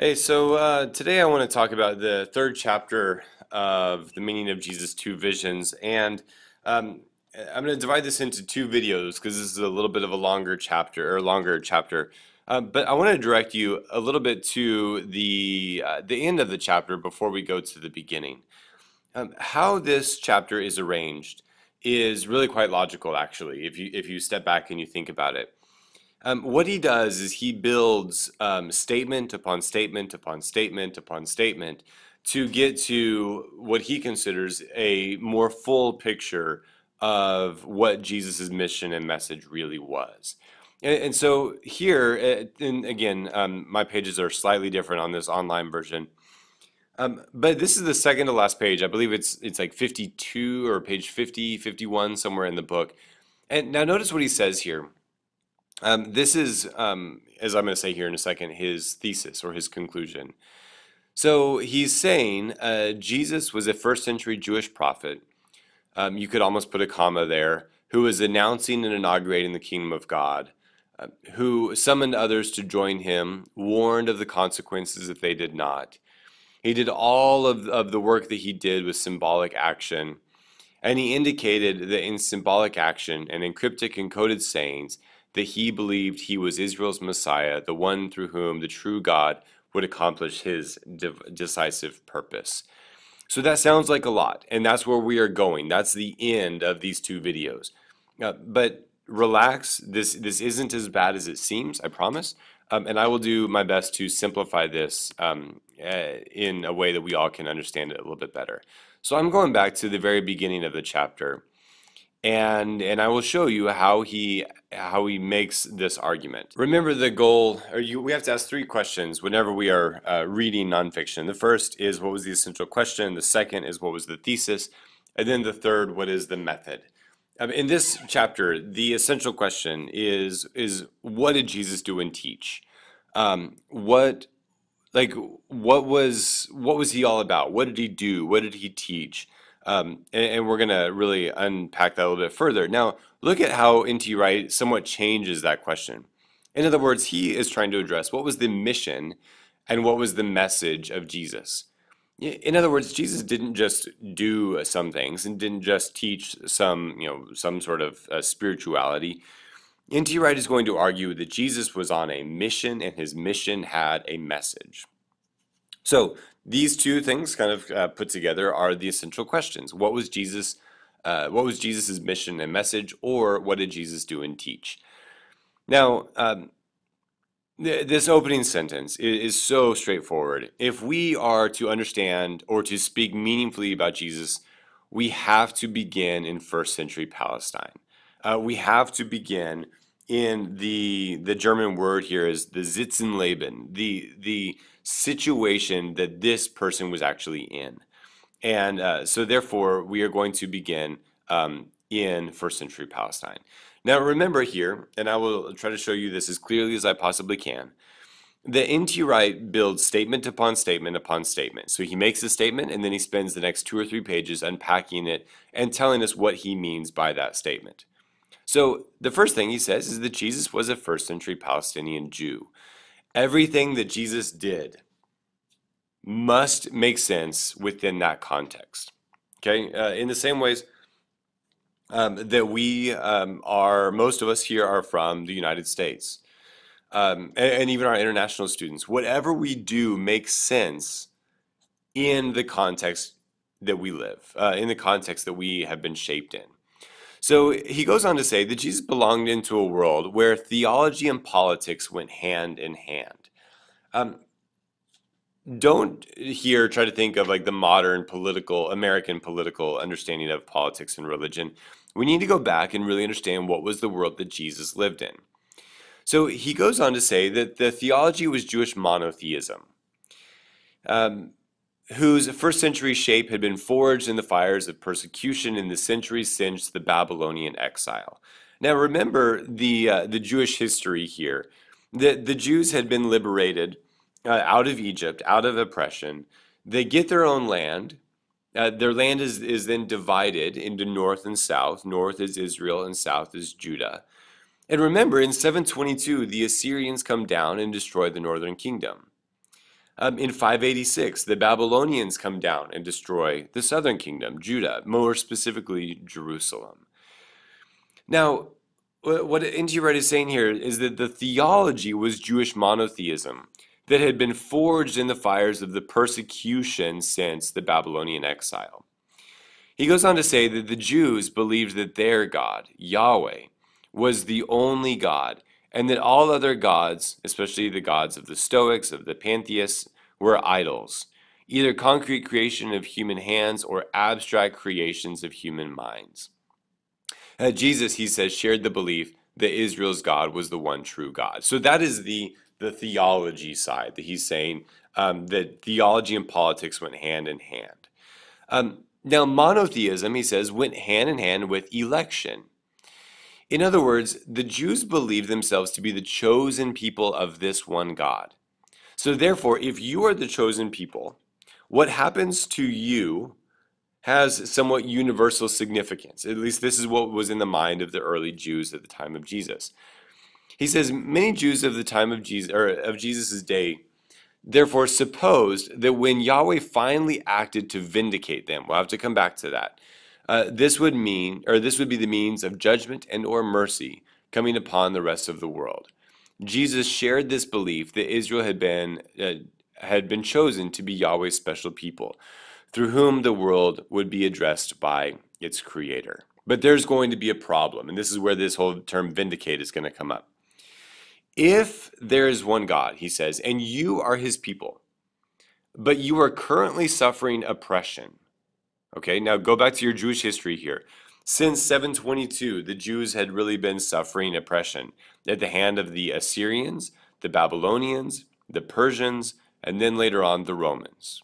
Hey, so today I want to talk about the third chapter of the meaning of Jesus' two visions, and um, I'm going to divide this into two videos because this is a little bit of a longer chapter. But I want to direct you a little bit to the end of the chapter before we go to the beginning. How this chapter is arranged is really quite logical, actually, if you step back and you think about it. What he does is he builds statement upon statement upon statement upon statement to get to what he considers a more full picture of what Jesus' mission and message really was. And so here, and again, my pages are slightly different on this online version. But this is the second to last page. I believe it's like 52 or page 50, 51, somewhere in the book. And now notice what he says here. This is, as I'm going to say here in a second, his thesis or his conclusion. So he's saying Jesus was a first century Jewish prophet. You could almost put a comma there, who was announcing and inaugurating the kingdom of God, who summoned others to join him, warned of the consequences if they did not. He did all of the work that he did with symbolic action, and he indicated that in symbolic action and in cryptic and coded sayings that he believed he was Israel's Messiah, the one through whom the true God would accomplish his decisive purpose. So that sounds like a lot, and that's where we are going. That's the end of these two videos. But relax, this isn't as bad as it seems, I promise. And I will do my best to simplify this in a way that we all can understand it a little bit better. So I'm going back to the very beginning of the chapter, and I will show you how he makes this argument. Remember the goal, we have to ask three questions whenever we are reading nonfiction. The first is what was the essential question, the second is what was the thesis, and then the third, what is the method. In this chapter, the essential question is what did Jesus do and teach? What like what was he all about? What did he do? What did he teach? And we're gonna really unpack that a little bit further. Now, look at how N.T. Wright somewhat changes that question. In other words, he is trying to address what was the mission and what was the message of Jesus. In other words, Jesus didn't just do some things and didn't just teach some sort of spirituality. N.T. Wright is going to argue that Jesus was on a mission and his mission had a message. So these two things kind of put together are the essential questions. What was Jesus's mission and message, or what did Jesus do and teach? Now, this opening sentence is so straightforward. If we are to understand or to speak meaningfully about Jesus, we have to begin in first century Palestine. We have to begin in the German word here is the Sitzenleben, the situation that this person was actually in. And so therefore, we are going to begin in first century Palestine. Now remember here, and I will try to show you this as clearly as I possibly can, that N.T. Wright builds statement upon statement upon statement. So he makes a statement and then he spends the next 2 or 3 pages unpacking it and telling us what he means by that statement. So the first thing he says is that Jesus was a first century Palestinian Jew. Everything that Jesus did must make sense within that context. Okay, in the same ways that most of us here are from the United States, and even our international students. Whatever we do makes sense in the context that we live, in the context that we have been shaped in. So he goes on to say that Jesus belonged into a world where theology and politics went hand in hand. Don't here try to think of like the modern American political understanding of politics and religion. We need to go back and really understand what was the world that Jesus lived in. So he goes on to say that the theology was Jewish monotheism, whose first century shape had been forged in the fires of persecution in the centuries since the Babylonian exile. Now remember the Jewish history here. The Jews had been liberated out of Egypt, out of oppression. They get their own land. Their land is then divided into north and south. North is Israel and south is Judah. And remember, in 722, the Assyrians come down and destroy the northern kingdom. In 586, the Babylonians come down and destroy the southern kingdom, Judah, more specifically Jerusalem. Now, what N.T. Wright is saying here is that the theology was Jewish monotheism that had been forged in the fires of the persecution since the Babylonian exile. He goes on to say that the Jews believed that their God, Yahweh, was the only God, and that all other gods, especially the gods of the Stoics, of the pantheists, were idols, either concrete creation of human hands or abstract creations of human minds. Jesus, he says, shared the belief that Israel's God was the one true God. So that is the theology side that he's saying, that theology and politics went hand in hand. Now, monotheism, he says, went hand in hand with election. In other words, the Jews believed themselves to be the chosen people of this one God. So therefore, if you are the chosen people, what happens to you has somewhat universal significance. At least this is what was in the mind of the early Jews at the time of Jesus. He says, many Jews of the time of Jesus, or of Jesus' day, therefore supposed that when Yahweh finally acted to vindicate them, we'll have to come back to that, this would be the means of judgment and or mercy coming upon the rest of the world. Jesus shared this belief that Israel had been chosen to be Yahweh's special people, through whom the world would be addressed by its creator. But there's going to be a problem, and this is where this whole term vindicate is going to come up. If there is one God, he says, and you are his people, but you are currently suffering oppression. Okay, now go back to your Jewish history here. Since 722, the Jews had really been suffering oppression at the hand of the Assyrians, the Babylonians, the Persians, and then later on the Romans.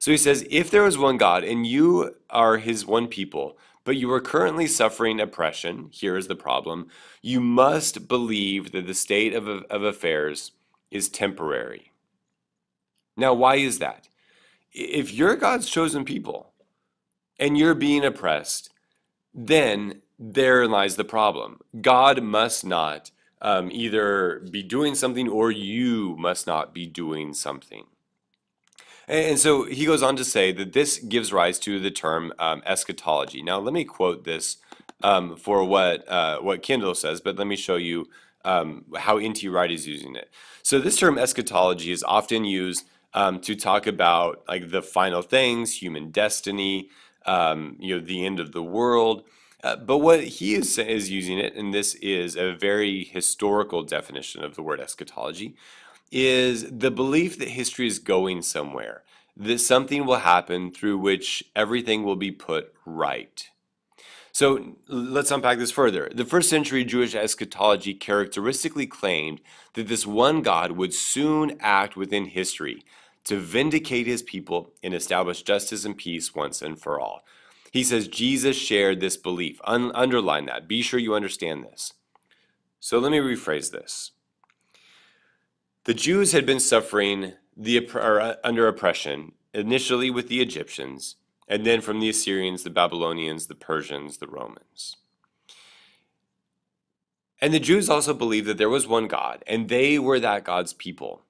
So he says, if there is one God and you are his one people, but you are currently suffering oppression, here is the problem, you must believe that the state of affairs is temporary. Now, why is that? If you're God's chosen people and you're being oppressed, then there lies the problem. God must not either be doing something or you must not be doing something. And so he goes on to say that this gives rise to the term eschatology. Now, let me quote this for what Kindle says, but let me show you how N.T. Wright is using it. So this term eschatology is often used to talk about like the final things, human destiny, the end of the world. But what he is using it, and this is a very historical definition of the word eschatology, is the belief that history is going somewhere, that something will happen through which everything will be put right. So let's unpack this further. The first century Jewish eschatology characteristically claimed that this one God would soon act within history to vindicate his people and establish justice and peace once and for all. He says Jesus shared this belief. Underline that. Be sure you understand this. So let me rephrase this. The Jews had been suffering under oppression, initially with the Egyptians, and then from the Assyrians, the Babylonians, the Persians, the Romans. And the Jews also believed that there was one God, and they were that God's people.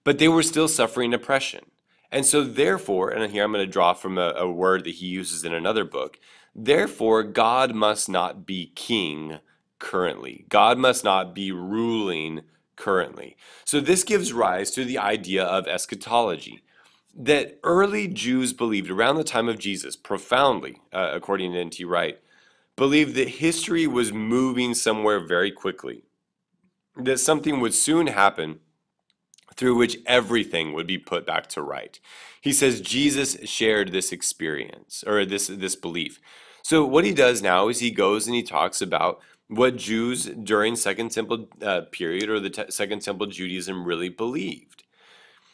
But they were still suffering oppression. And so therefore, and here I'm going to draw from a word that he uses in another book, therefore God must not be king currently. God must not be ruling currently. So this gives rise to the idea of eschatology that early Jews believed around the time of Jesus profoundly, according to N.T. Wright, believed that history was moving somewhere very quickly, that something would soon happen through which everything would be put back to right. He says Jesus shared this experience, or this belief. So what he does now is he goes and he talks about what Jews during Second Temple period, or the Second Temple Judaism, really believed.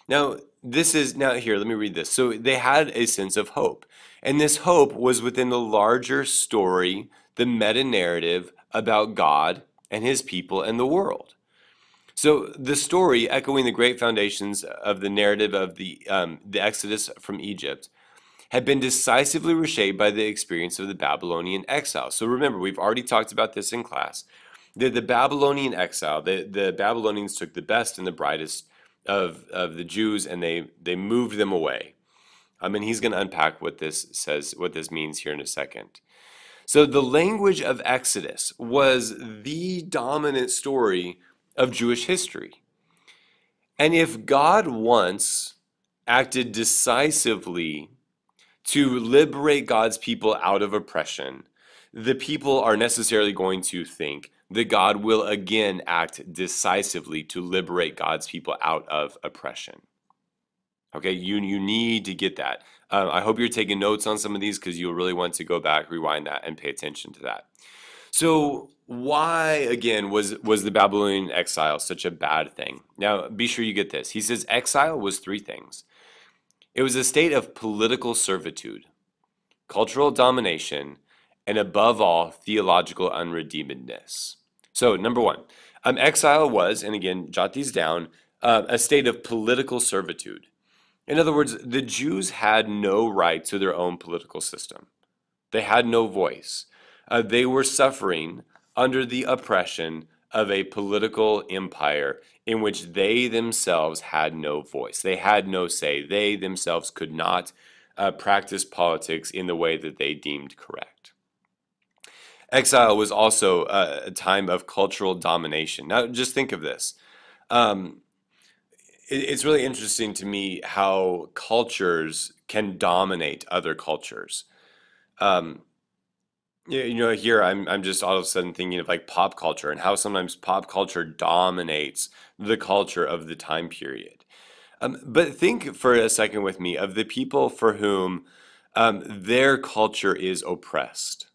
Now, here, let me read this. So they had a sense of hope. And this hope was within the larger story, the meta-narrative about God and his people and the world. So the story, echoing the great foundations of the narrative of the Exodus from Egypt, had been decisively reshaped by the experience of the Babylonian exile. So remember, we've already talked about this in class, that the Babylonian exile, the Babylonians took the best and the brightest of the Jews, and they moved them away. And he's going to unpack what this says, what this means here in a second. So the language of Exodus was the dominant story of Jewish history. And if God once acted decisively to liberate God's people out of oppression, the people are necessarily going to think that God will again act decisively to liberate God's people out of oppression. Okay, you need to get that. I hope you're taking notes on some of these because you'll really want to go back, rewind that, and pay attention to that. So why, again, was the Babylonian exile such a bad thing? Now, be sure you get this. He says exile was three things. It was a state of political servitude, cultural domination, and above all, theological unredeemedness. So, number one, exile was, and again, jot these down, a state of political servitude. In other words, the Jews had no right to their own political system. They had no voice. They were suffering under the oppression of a political empire in which they themselves had no voice. They had no say. They themselves could not practice politics in the way that they deemed correct. Exile was also a time of cultural domination. Now, just think of this. It's really interesting to me how cultures can dominate other cultures. Um, here I'm just all of a sudden thinking of like pop culture and how sometimes pop culture dominates the culture of the time period. But think for a second with me of the people for whom their culture is oppressed.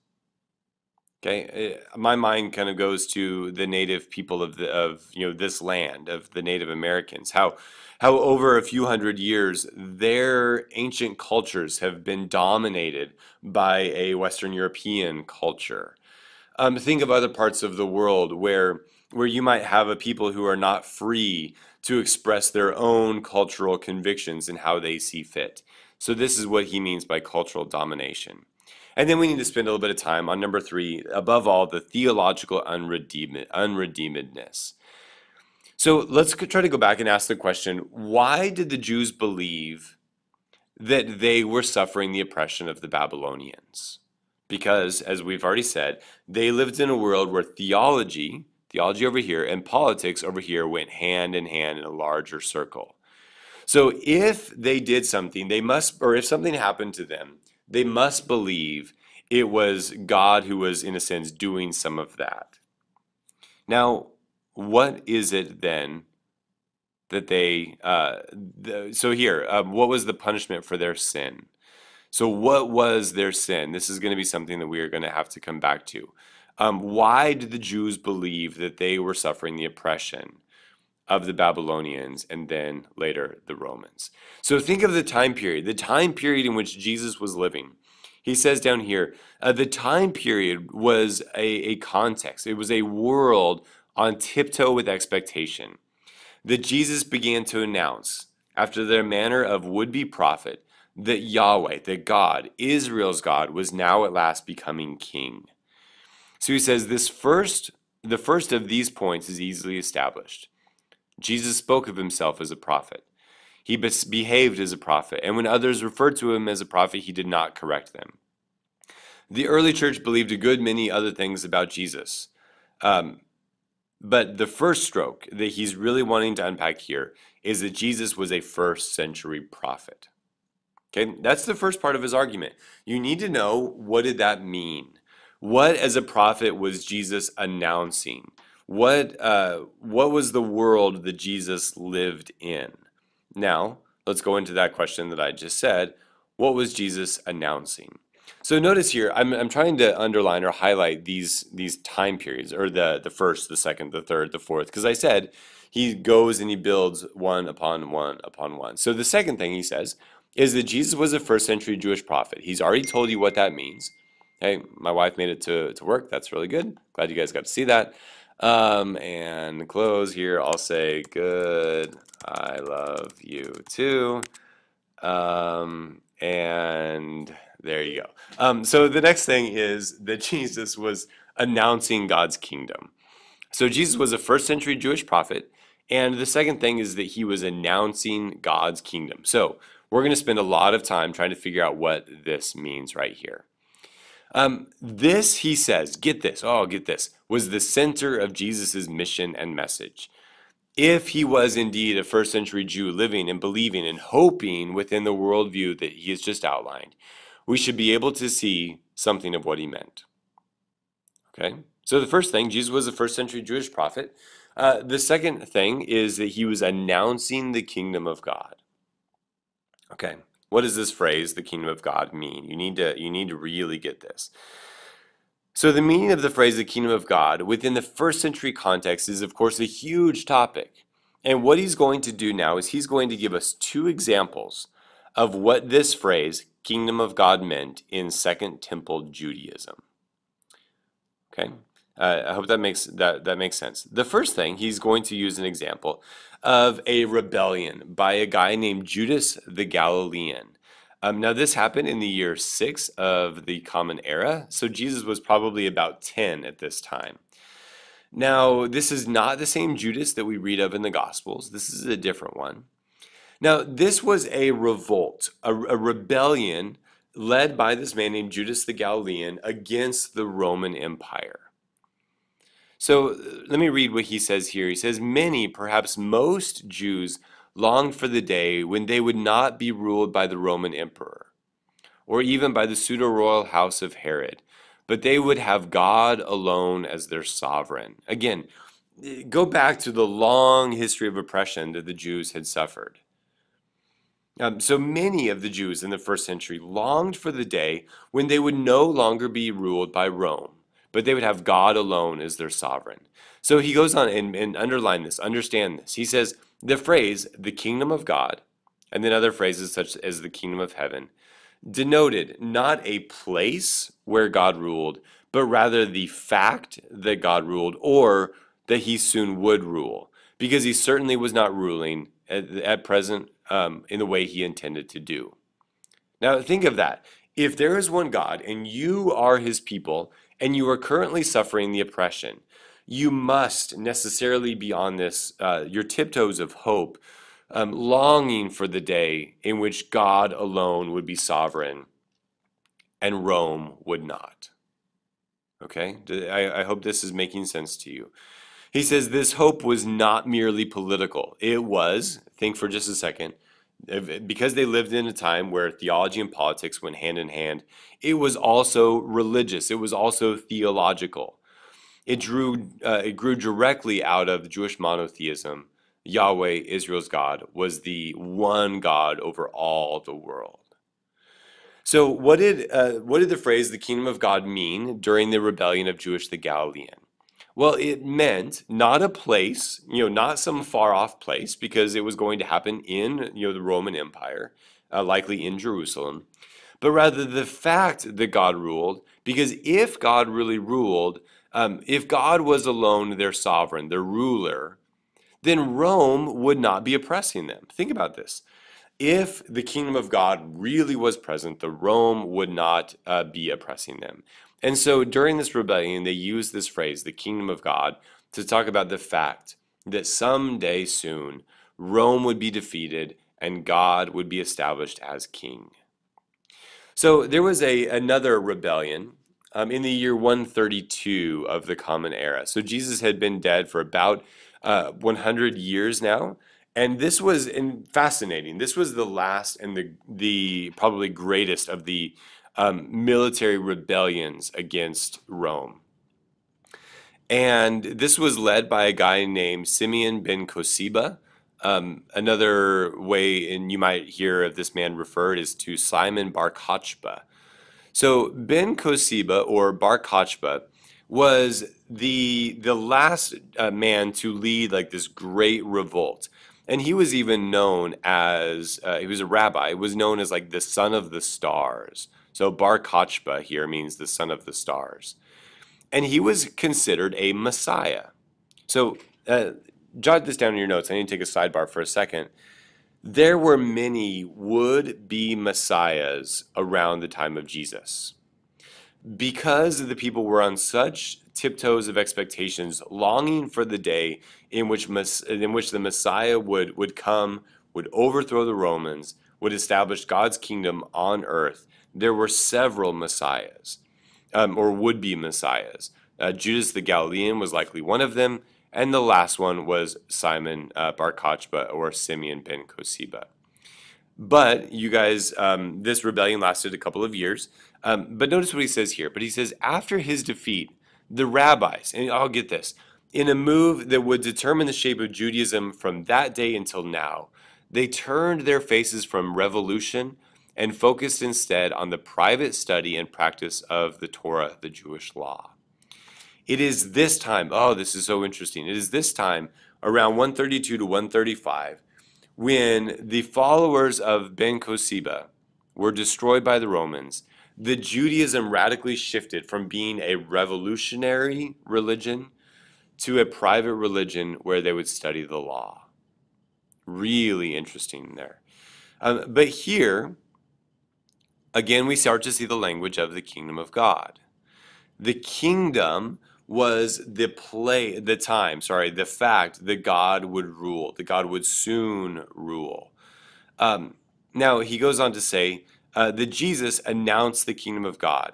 Okay, my mind kind of goes to the native people of this land, of the Native Americans. How over a few hundred years their ancient cultures have been dominated by a Western European culture. Think of other parts of the world where you might have a people who are not free to express their own cultural convictions and how they see fit. So this is what he means by cultural domination. And then we need to spend a little bit of time on number three, above all, the theological unredeemedness. So let's try to go back and ask the question, why did the Jews believe that they were suffering the oppression of the Babylonians? Because, as we've already said, they lived in a world where theology over here, and politics over here went hand in hand in a larger circle. So if they did something, if something happened to them, they must believe it was God who was, in a sense, doing some of that. Now, what is it then that what was the punishment for their sin? So what was their sin? This is going to be something that we are going to have to come back to. Why did the Jews believe that they were suffering the oppression of the Babylonians and then later the Romans? So think of the time period in which Jesus was living. He says down here, the time period was a context. It was a world on tiptoe with expectation that Jesus began to announce, after their manner of would-be prophet, that Yahweh, that God, Israel's God, was now at last becoming king. So he says the first of these points is easily established. Jesus spoke of himself as a prophet. He behaved as a prophet, and when others referred to him as a prophet, he did not correct them. The early church believed a good many other things about Jesus. But the first stroke that he's really wanting to unpack here is that Jesus was a first century prophet. Okay, that's the first part of his argument. You need to know, what did that mean? What as a prophet was Jesus announcing? What was the world that Jesus lived in? Now, let's go into that question that I just said. What was Jesus announcing? So notice here, I'm trying to underline or highlight these time periods, or the first, the second, the third, the fourth, because I said he goes and he builds one upon one upon one. So the second thing he says is that Jesus was a first century Jewish prophet. He's already told you what that means. Hey, my wife made it to work. That's really good. Glad you guys got to see that. And close here, I'll say good. I love you too. And there you go. So the next thing is that Jesus was announcing God's kingdom. So Jesus was a first century Jewish prophet, And the second thing is that he was announcing God's kingdom. So we're going to spend a lot of time trying to figure out what this means right here. This, he says, get this, oh, get this, was the center of Jesus's mission and message. If he was indeed a first century Jew living and believing and hoping within the worldview that he has just outlined, we should be able to see something of what he meant. Okay, so the first thing, Jesus was a first century Jewish prophet. The second thing is that he was announcing the kingdom of God. Okay, what does this phrase, the kingdom of God, mean? You need to really get this. So the meaning of the phrase, the kingdom of God, within the first century context is, of course, a huge topic. And what he's going to do now is he's going to give us two examples of what this phrase, kingdom of God, meant in Second Temple Judaism. Okay, I hope that makes sense. The first thing, he's going to use an example of a rebellion by a guy named Judas the Galilean. Now, this happened in the year 6 of the Common Era, so Jesus was probably about 10 at this time. Now, this is not the same Judas that we read of in the Gospels. This is a different one. Now, this was a revolt, a rebellion led by this man named Judas the Galilean against the Roman Empire. So let me read what he says here. He says, many, perhaps most Jews longed for the day when they would not be ruled by the Roman emperor, or even by the pseudo-royal house of Herod, but they would have God alone as their sovereign. Again, go back to the long history of oppression that the Jews had suffered. So many of the Jews in the first century longed for the day when they would no longer be ruled by Rome, but they would have God alone as their sovereign. So he goes on and underline this, understand this. He says the phrase, the kingdom of God, and then other phrases such as the kingdom of heaven, denoted not a place where God ruled, but rather the fact that God ruled, or that he soon would rule, because he certainly was not ruling at present in the way he intended to do. Now think of that. If there is one God and you are his people and you are currently suffering the oppression, you must necessarily be on this, your tiptoes of hope, longing for the day in which God alone would be sovereign and Rome would not. Okay? I hope this is making sense to you. He says this hope was not merely political. It was, think for just a second, because they lived in a time where theology and politics went hand in hand, it was also religious. It was also theological. It grew directly out of Jewish monotheism. Yahweh, Israel's God, was the one God over all the world. So what did the phrase the kingdom of God mean during the rebellion of Judas the Galilean? Well, it meant not a place, not some far off place, because it was going to happen in, the Roman Empire, likely in Jerusalem, but rather the fact that God ruled, because if God really ruled, if God was alone their sovereign, their ruler, then Rome would not be oppressing them. Think about this. If the kingdom of God really was present, the Rome would not be oppressing them. And so during this rebellion, they used this phrase, the kingdom of God, to talk about the fact that someday soon, Rome would be defeated and God would be established as king. So there was another rebellion in the year 132 of the Common Era. So Jesus had been dead for about 100 years now. And this was fascinating. This was the last and the probably greatest of the military rebellions against Rome. And this was led by a guy named Simeon ben Kosiba. Another way, and you might hear of this man referred, is to Simon Bar Kokhba. So Ben Kosiba, or Bar Kokhba, was the last man to lead like this great revolt. And he was even known as, he was a rabbi, was known as like the son of the stars. So Bar Kokhba here means the son of the stars. And he was considered a Messiah. So jot this down in your notes. I need to take a sidebar for a second. There were many would-be messiahs around the time of Jesus. because the people were on such tiptoes of expectations, longing for the day in which the Messiah would come, would overthrow the Romans, would establish God's kingdom on earth. There were several messiahs, or would-be messiahs. Judas the Galilean was likely one of them, and the last one was Simon Bar Kochba, or Simeon ben Kosiba. But you guys, this rebellion lasted a couple of years. But notice what he says here. But he says, after his defeat, the rabbis, and I'll get this, in a move that would determine the shape of Judaism from that day until now, they turned their faces from revolution and focused instead on the private study and practice of the Torah, the Jewish law. It is this time, oh, this is so interesting. It is this time, around 132 to 135, when the followers of Ben Kosiba were destroyed by the Romans, the Judaism radically shifted from being a revolutionary religion to a private religion where they would study the law. Really interesting there. But here, again, we start to see the language of the kingdom of God. The kingdom was the fact that God would rule, that God would soon rule. Now, he goes on to say that Jesus announced the kingdom of God.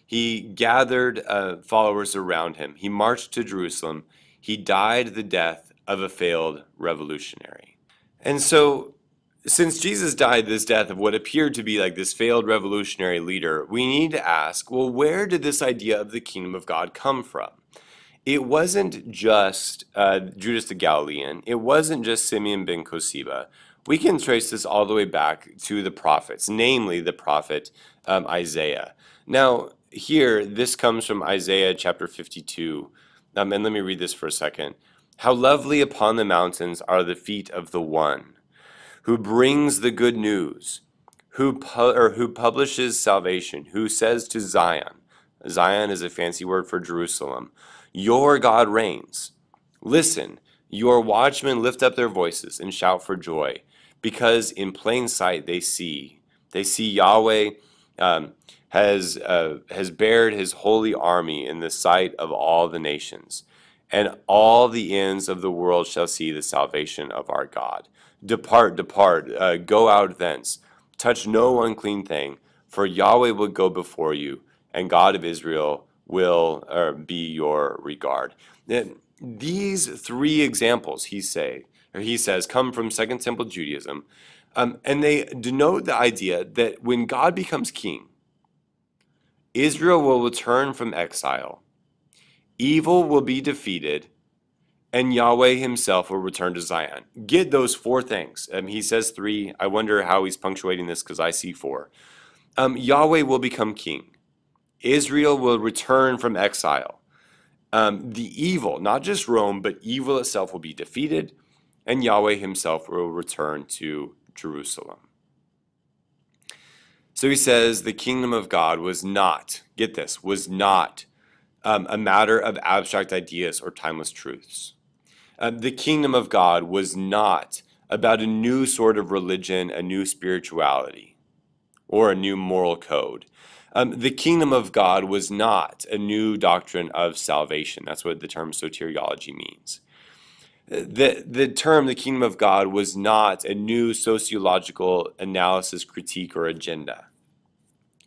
He gathered followers around him. He marched to Jerusalem. He died the death of a failed revolutionary. And so, since Jesus died this death of what appeared to be like this failed revolutionary leader, we need to ask, well, where did this idea of the kingdom of God come from? It wasn't just Judas the Galilean. It wasn't just Simeon ben Kosiba. We can trace this all the way back to the prophets, namely the prophet Isaiah. Now, here, this comes from Isaiah chapter 52. And let me read this for a second. How lovely upon the mountains are the feet of the one who brings the good news, who publishes salvation, who says to Zion, Zion is a fancy word for Jerusalem, your God reigns. Listen, your watchmen lift up their voices and shout for joy, because in plain sight they see Yahweh has bared his holy army in the sight of all the nations, and all the ends of the world shall see the salvation of our God. Depart, go out thence, touch no unclean thing, for Yahweh will go before you, and God of Israel will be your regard. These three examples, he says, come from Second Temple Judaism, and they denote the idea that when God becomes king, Israel will return from exile, evil will be defeated, and Yahweh himself will return to Zion. Get those four things. He says three. I wonder how he's punctuating this because I see four. Yahweh will become king. Israel will return from exile. The evil, not just Rome, but evil itself will be defeated, and Yahweh himself will return to Jerusalem. So he says the kingdom of God was not, get this, was not a matter of abstract ideas or timeless truths. The kingdom of God was not about a new sort of religion, a new spirituality, or a new moral code. The kingdom of God was not a new doctrine of salvation. That's what the term soteriology means. The term the kingdom of God was not a new sociological analysis, critique, or agenda.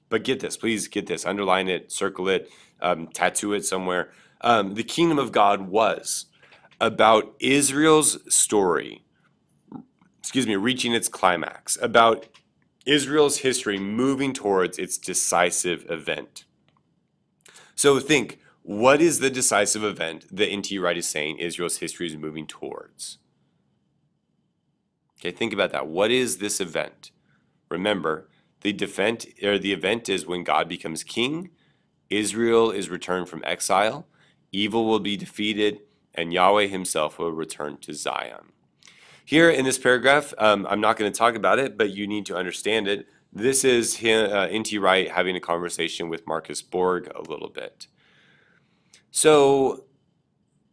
But get this, please get this, underline it, circle it, tattoo it somewhere. The kingdom of God was about Israel's story, reaching its climax, about Israel's history moving towards its decisive event. So think, what is the decisive event that N.T. Wright is saying Israel's history is moving towards? Okay, think about that. What is this event? Remember, the event is when God becomes king, Israel is returned from exile, evil will be defeated, and Yahweh himself will return to Zion. Here in this paragraph, I'm not going to talk about it, but you need to understand it. This is N.T. Wright having a conversation with Marcus Borg a little bit. So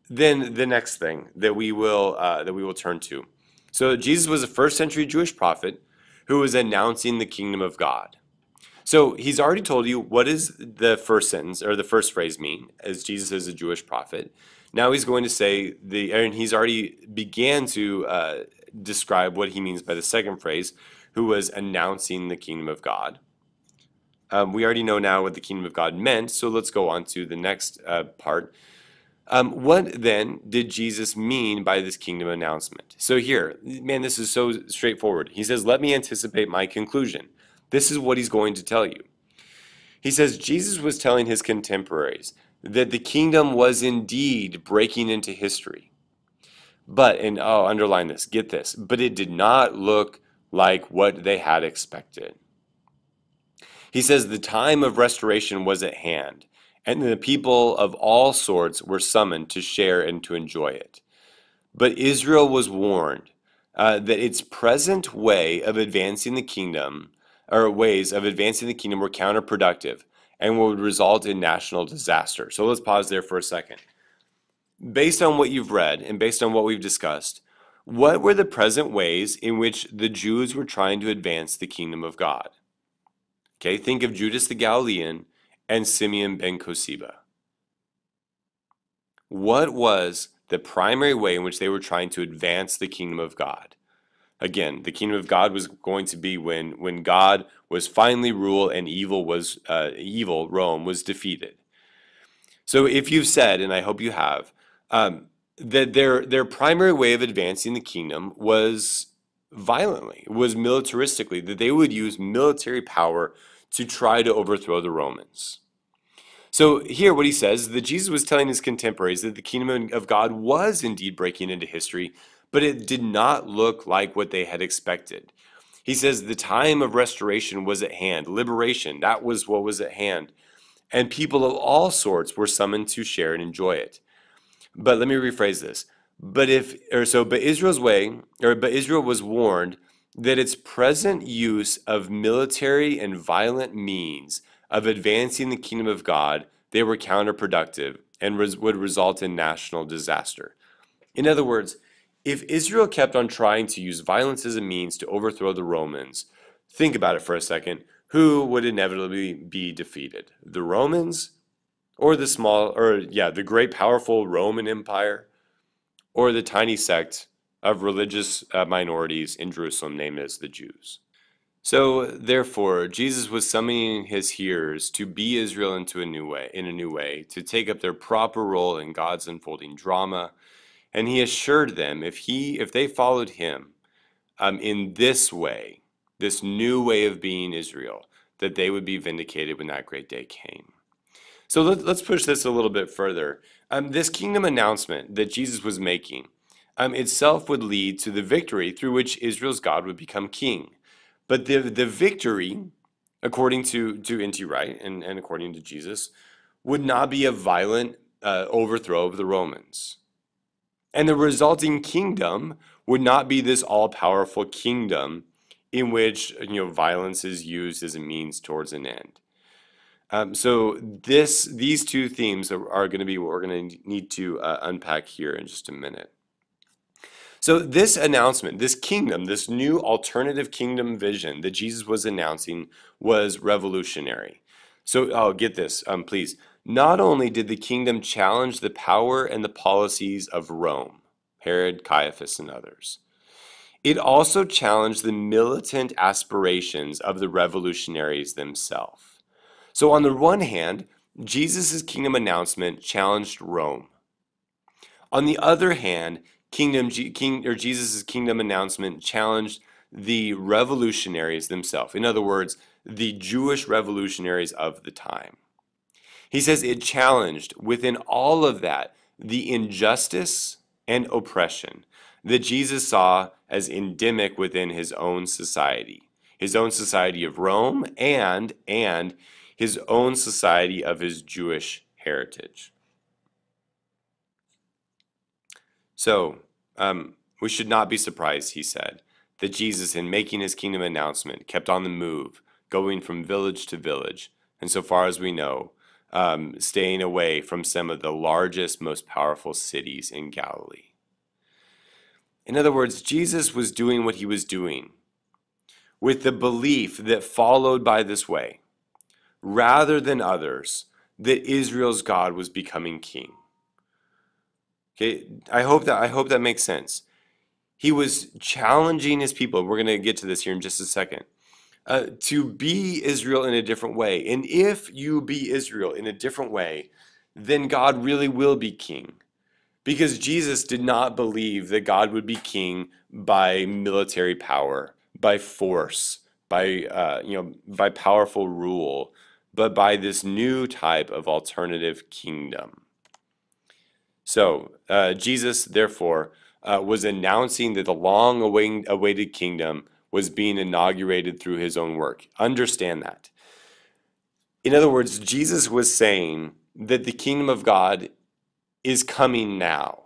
then the next thing that we will turn to. So Jesus was a first century Jewish prophet who was announcing the kingdom of God. So he's already told you what is the first sentence or the first phrase mean, as Jesus is a Jewish prophet. Now he's going to say and he's already began to describe what he means by the second phrase, who was announcing the kingdom of God. We already know now what the kingdom of God meant, so let's go on to the next part. What then did Jesus mean by this kingdom announcement? So here, man, this is so straightforward. He says, let me anticipate my conclusion. This is what he's going to tell you. He says Jesus was telling his contemporaries that the kingdom was indeed breaking into history. But, and oh, underline this, get this, but it did not look like what they had expected. He says the time of restoration was at hand, and the people of all sorts were summoned to share and to enjoy it. But Israel was warned that its present way of advancing the kingdom, or ways of advancing the kingdom, were counterproductive and would result in national disaster. So let's pause there for a second. Based on what you've read and based on what we've discussed, what were the present ways in which the Jews were trying to advance the kingdom of God? Okay, think of Judas the Galilean and Simeon ben Kosiba. What was the primary way in which they were trying to advance the kingdom of God? Again, the kingdom of God was going to be when God was finally rule and evil, Rome was defeated. So if you've said, and I hope you have, that their primary way of advancing the kingdom was violently, was militaristically, that they would use military power to try to overthrow the Romans. So here what he says is that Jesus was telling his contemporaries that the kingdom of God was indeed breaking into history, but it did not look like what they had expected. He says the time of restoration was at hand, liberation, that was what was at hand, and people of all sorts were summoned to share and enjoy it. But let me rephrase this. But Israel was warned that its present use of military and violent means of advancing the kingdom of God, they were counterproductive and would result in national disaster. In other words, if Israel kept on trying to use violence as a means to overthrow the Romans, think about it for a second, who would inevitably be defeated? The Romans or the great powerful Roman Empire, or the tiny sect of religious minorities in Jerusalem named as the Jews. So therefore, Jesus was summoning his hearers to be Israel in a new way, to take up their proper role in God's unfolding drama, and he assured them if they followed him in this way, this new way of being Israel, that they would be vindicated when that great day came. So let's push this a little bit further. This kingdom announcement that Jesus was making itself would lead to the victory through which Israel's God would become king. But the victory, according to N.T. Wright and according to Jesus, would not be a violent overthrow of the Romans. And the resulting kingdom would not be this all-powerful kingdom in which violence is used as a means towards an end. So these two themes are going to be what we're going to need to unpack here in just a minute. So this announcement, this kingdom, this new alternative kingdom vision that Jesus was announcing was revolutionary. So get this, please. Not only did the kingdom challenge the power and the policies of Rome, Herod, Caiaphas, and others, it also challenged the militant aspirations of the revolutionaries themselves. So on the one hand, Jesus' kingdom announcement challenged Rome. On the other hand, Jesus' kingdom announcement challenged the revolutionaries themselves. In other words, the Jewish revolutionaries of the time. He says it challenged within all of that the injustice and oppression that Jesus saw as endemic within his own society of Rome and his own society of his Jewish heritage. So, we should not be surprised, he said, that Jesus, in making his kingdom announcement, kept on the move, going from village to village, and so far as we know, staying away from some of the largest, most powerful cities in Galilee. In other words, Jesus was doing what he was doing with the belief that followed by this way, rather than others, that Israel's God was becoming king. Okay, I hope that makes sense. He was challenging his people. We're going to get to this here in just a second. To be Israel in a different way. And if you be Israel in a different way, then God really will be king. Because Jesus did not believe that God would be king by military power, by force, by powerful rule, but by this new type of alternative kingdom. So Jesus, therefore, was announcing that the long-awaited kingdom was being inaugurated through his own work. Understand that. In other words, Jesus was saying that the kingdom of God is coming now.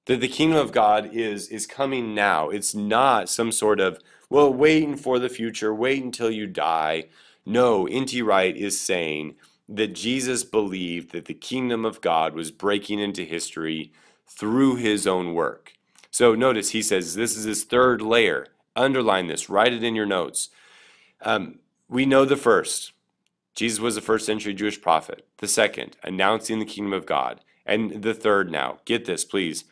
That the kingdom of God is coming now. It's not some sort of, well, waiting for the future, wait until you die. No, N.T. Wright is saying that Jesus believed that the kingdom of God was breaking into history through his own work. So notice he says this is his third layer. Underline this, write it in your notes. We know the first. Jesus was a first century Jewish prophet. The second, announcing the kingdom of God. And the third now, get this please.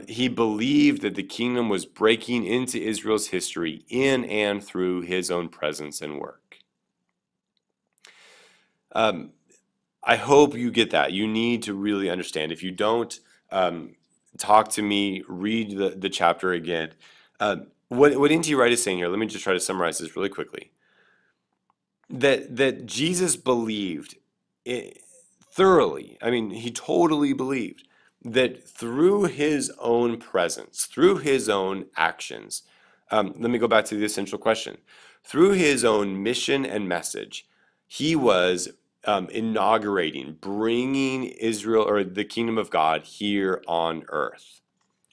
He believed that the kingdom was breaking into Israel's history in and through his own presence and work. I hope you get that. You need to really understand. If you don't, talk to me, read the chapter again. What N.T. Wright is saying here, let me just try to summarize this really quickly. That Jesus believed thoroughly, I mean, he totally believed that through his own presence, through his own actions, let me go back to the essential question. Through his own mission and message, he was inaugurating, bringing Israel or the kingdom of God here on earth.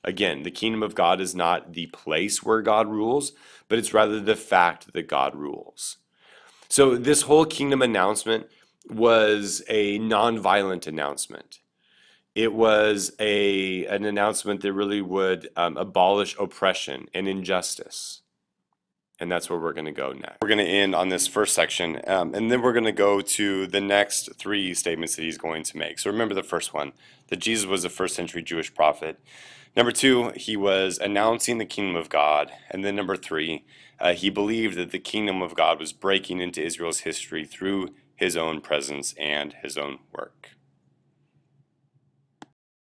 Again, the kingdom of God is not the place where God rules, but it's rather the fact that God rules. So this whole kingdom announcement was a nonviolent announcement. It was an announcement that really would abolish oppression and injustice. And that's where we're going to go next. We're going to end on this first section, and then we're going to go to the next three statements that he's going to make. So remember the first one, that Jesus was a first century Jewish prophet. Number two, he was announcing the kingdom of God. And then number three, he believed that the kingdom of God was breaking into Israel's history through his own presence and his own work.